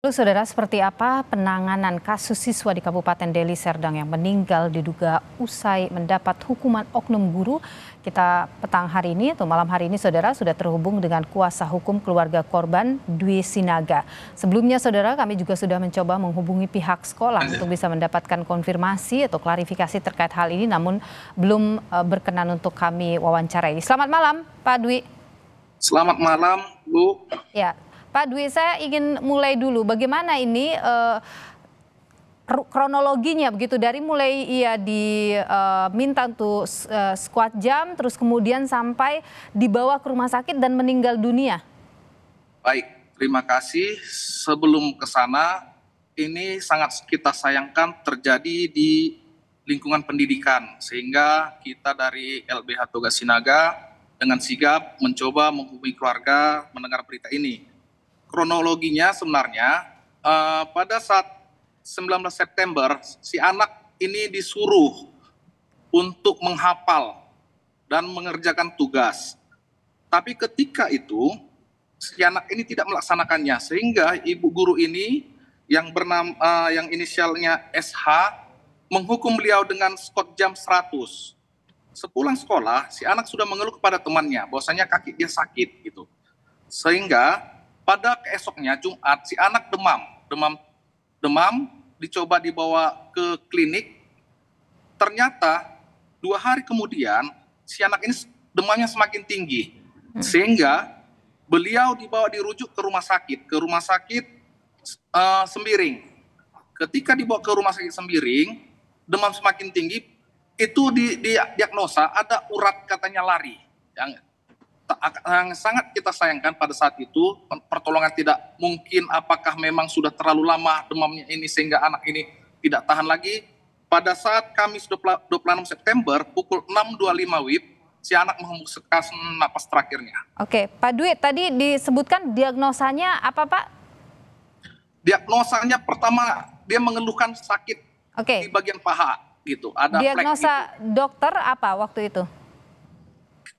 Lalu saudara, seperti apa penanganan kasus siswa di Kabupaten Deli Serdang yang meninggal diduga usai mendapat hukuman oknum guru? Kita petang hari ini atau malam hari ini saudara sudah terhubung dengan kuasa hukum keluarga korban Dwi Sinaga. Sebelumnya saudara, kami juga sudah mencoba menghubungi pihak sekolah untuk bisa mendapatkan konfirmasi atau klarifikasi terkait hal ini, namun belum berkenan untuk kami wawancarai. Selamat malam Pak Dwi. Selamat malam Bu. Ya. Pak Dwi, saya ingin mulai dulu bagaimana ini kronologinya begitu, dari mulai ia diminta untuk squat jam terus kemudian sampai dibawa ke rumah sakit dan meninggal dunia. Baik, terima kasih. Sebelum ke sana, ini sangat kita sayangkan terjadi di lingkungan pendidikan, sehingga kita dari LBH Toga Sinaga dengan sigap mencoba menghubungi keluarga mendengar berita ini. Kronologinya sebenarnya pada saat 19 September si anak ini disuruh untuk menghafal dan mengerjakan tugas. Tapi ketika itu si anak ini tidak melaksanakannya, sehingga ibu guru ini yang yang inisialnya SH menghukum beliau dengan skot jam 100. Sepulang sekolah si anak sudah mengeluh kepada temannya bahwasanya kaki dia sakit gitu. Sehingga pada keesoknya Jumat si anak demam, dicoba dibawa ke klinik. Ternyata 2 hari kemudian si anak ini demamnya semakin tinggi, sehingga beliau dirujuk ke rumah sakit Sembiring. Ketika dibawa ke rumah sakit Sembiring, demam semakin tinggi, itu diagnosa ada urat katanya lari. Yang sangat kita sayangkan pada saat itu pertolongan tidak mungkin, apakah memang sudah terlalu lama demamnya ini sehingga anak ini tidak tahan lagi. Pada saat Kamis 26 September pukul 6.25 WIB si anak menghembuskan napas terakhirnya. Oke, Pak Dwi, tadi disebutkan diagnosanya apa Pak? Diagnosanya pertama dia mengeluhkan sakit di bagian paha gitu. Ada diagnosa gitu. Dokter apa waktu itu?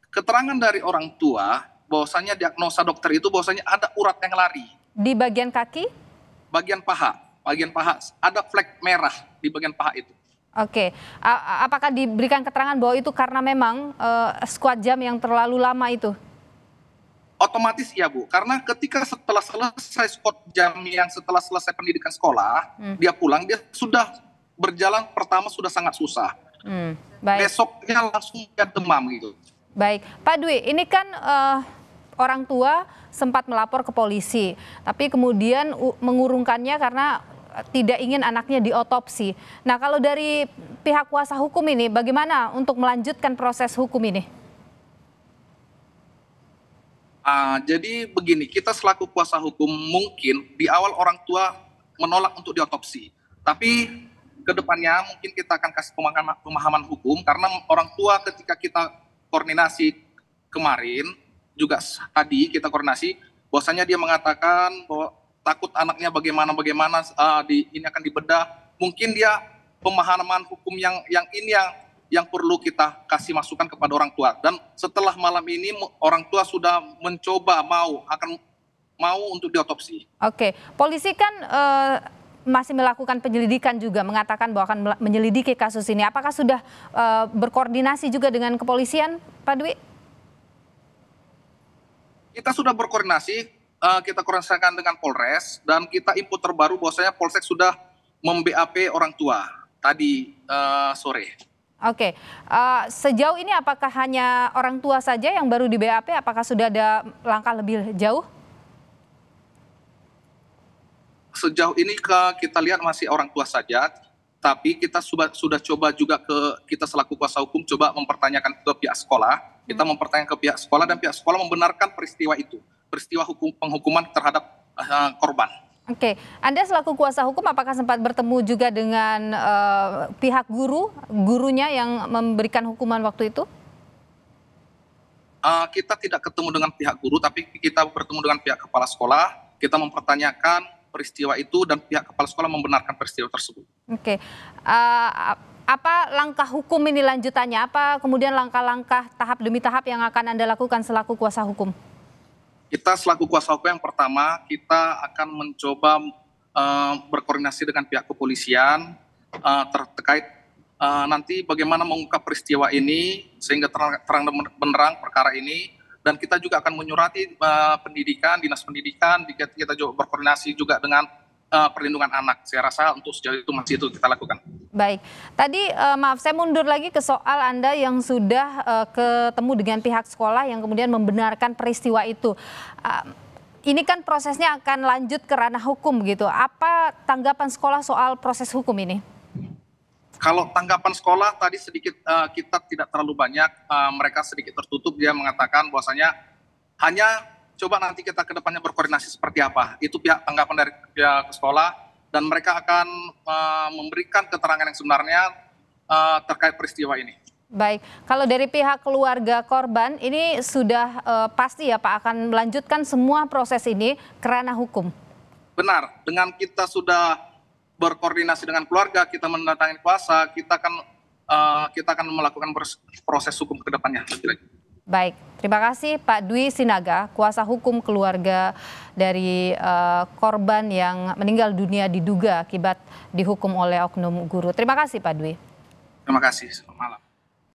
Keterangan dari orang tua bahwasanya diagnosa dokter itu bahwasanya ada urat yang lari di bagian kaki, bagian paha ada flek merah di bagian paha itu. Oke, apakah diberikan keterangan bahwa itu karena memang squat jam yang terlalu lama itu? Otomatis ya Bu, karena ketika setelah selesai squat jam setelah selesai pendidikan sekolah, dia pulang, dia sudah berjalan pertama sudah sangat susah. Baik. Besoknya langsung dia demam gitu. Baik, Pak Dwi, ini kan orang tua sempat melapor ke polisi, tapi kemudian mengurungkannya karena tidak ingin anaknya diotopsi. Nah, kalau dari pihak kuasa hukum ini, bagaimana untuk melanjutkan proses hukum ini? Jadi begini, kita selaku kuasa hukum mungkin di awal orang tua menolak untuk diotopsi, tapi kedepannya mungkin kita akan kasih pemahaman hukum, karena orang tua ketika kita koordinasi kemarin juga tadi kita koordinasi bahwasanya dia mengatakan bahwa takut anaknya bagaimana ini akan dibedah. Mungkin dia pemahaman hukum yang perlu kita kasih masukan kepada orang tua. Dan setelah malam ini orang tua sudah mencoba mau untuk diotopsi. Oke, polisi kan masih melakukan penyelidikan juga, mengatakan bahwa akan menyelidiki kasus ini. Apakah sudah berkoordinasi juga dengan kepolisian, Pak Dwi? Kita sudah berkoordinasi, kita koordinasikan dengan Polres, dan kita info terbaru bahwasanya Polsek sudah mem-BAP orang tua tadi sore. Oke, sejauh ini apakah hanya orang tua saja yang baru di BAP? Apakah sudah ada langkah lebih jauh? Sejauh ini kita lihat masih orang tua saja, tapi kita sudah coba juga kita selaku kuasa hukum coba mempertanyakan ke pihak sekolah. Kita mempertanyakan ke pihak sekolah dan pihak sekolah membenarkan peristiwa itu, peristiwa penghukuman terhadap korban. Oke, Anda selaku kuasa hukum apakah sempat bertemu juga dengan pihak gurunya yang memberikan hukuman waktu itu? Kita tidak ketemu dengan pihak guru, tapi kita bertemu dengan pihak kepala sekolah. Kita mempertanyakan peristiwa itu dan pihak kepala sekolah membenarkan peristiwa tersebut. Oke, apa langkah hukum ini lanjutannya? Apa kemudian langkah-langkah tahap demi tahap yang akan Anda lakukan selaku kuasa hukum? Kita selaku kuasa hukum yang pertama, kita akan mencoba berkoordinasi dengan pihak kepolisian terkait nanti bagaimana mengungkap peristiwa ini sehingga terang benderang perkara ini, dan kita juga akan menyurati pendidikan, dinas pendidikan, kita juga berkoordinasi juga dengan perlindungan anak. Saya rasa untuk sejauh itu masih itu kita lakukan. Baik, tadi maaf saya mundur lagi ke soal Anda yang sudah ketemu dengan pihak sekolah yang kemudian membenarkan peristiwa itu. Ini kan prosesnya akan lanjut ke ranah hukum gitu. Apa tanggapan sekolah soal proses hukum ini? Kalau tanggapan sekolah tadi sedikit kita tidak terlalu banyak, mereka sedikit tertutup, dia mengatakan bahwasanya hanya coba nanti kita ke depannya berkoordinasi seperti apa. Itu tanggapan dari pihak sekolah, dan mereka akan memberikan keterangan yang sebenarnya terkait peristiwa ini. Baik, kalau dari pihak keluarga korban ini sudah pasti ya Pak akan melanjutkan semua proses ini ke ranah hukum? Benar, dengan kita sudah berkoordinasi dengan keluarga, kita mendatangi kuasa, kita akan melakukan proses hukum ke depannya. Baik, terima kasih Pak Dwi Sinaga, kuasa hukum keluarga dari korban yang meninggal dunia diduga akibat dihukum oleh oknum guru. Terima kasih Pak Dwi. Terima kasih, selamat malam.